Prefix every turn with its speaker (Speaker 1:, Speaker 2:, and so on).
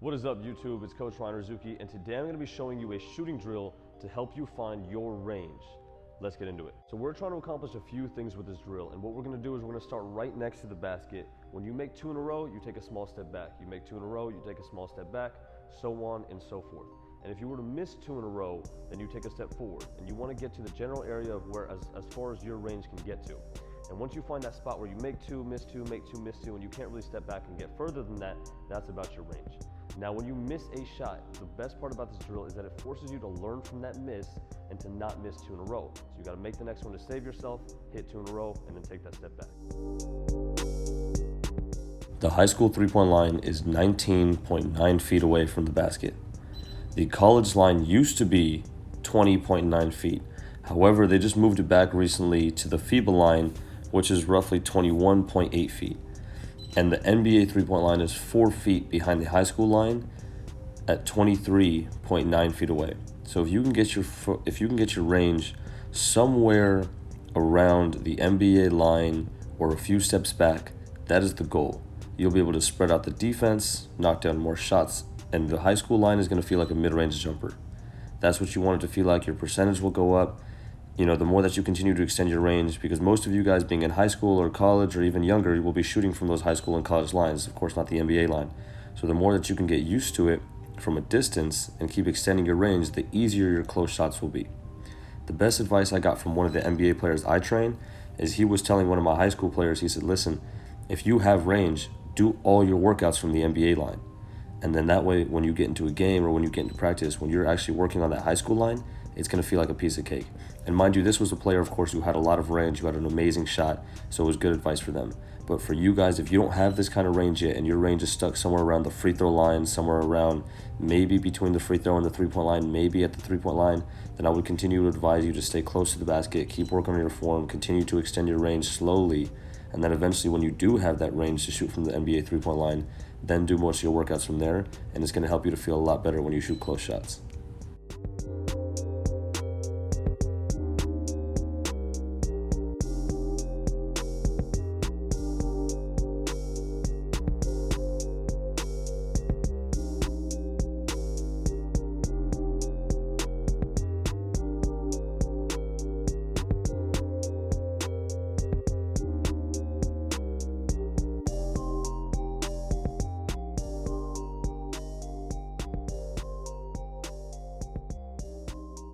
Speaker 1: What is up, YouTube? It's Coach Ryan Rizuki, and today I'm going to be showing you a shooting drill to help you find your range. Let's get into it. So we're trying to accomplish a few things with this drill, and what we're going to do is we're going to start right next to the basket. When you make two in a row, you take a small step back. You make two in a row, you take a small step back, so on and so forth. And if you were to miss two in a row, then you take a step forward, and you want to get to the general area of where as far as your range can get to. And once you find that spot where you make two, miss two, make two, miss two, and you can't really step back and get further than that, that's about your range. Now, when you miss a shot, the best part about this drill is that it forces you to learn from that miss and to not miss two in a row. So you gotta make the next one to save yourself, hit two in a row, and then take that step back. The high school three-point line is 19.9 feet away from the basket. The college line used to be 20.9 feet. However, they just moved it back recently to the Fiba line, which is roughly 21.8 feet. And the NBA three-point line is 4 feet behind the high school line at 23.9 feet away. So if you can get your range somewhere around the NBA line or a few steps back, that is the goal. You'll be able to spread out the defense, knock down more shots, and the high school line is going to feel like a mid-range jumper. That's what you want it to feel like. Your percentage will go up. You know, the more that you continue to extend your range, because most of you guys being in high school or college or even younger, you will be shooting from those high school and college lines, of course not the NBA line. So the more that you can get used to it from a distance and keep extending your range, the easier your close shots will be. The best advice I got from one of the NBA players I train is he was telling one of my high school players, he said, listen, if you have range, do all your workouts from the NBA line. And then that way, when you get into a game or when you get into practice, when you're actually working on that high school line, it's going to feel like a piece of cake. And mind you, this was a player, of course, who had a lot of range, who had an amazing shot, so it was good advice for them. But for you guys, if you don't have this kind of range yet and your range is stuck somewhere around the free throw line, somewhere around maybe between the free throw and the three-point line, maybe at the three-point line, then I would continue to advise you to stay close to the basket, keep working on your form, continue to extend your range slowly, and then eventually when you do have that range to shoot from the NBA three-point line, then do most of your workouts from there, and it's going to help you to feel a lot better when you shoot close shots.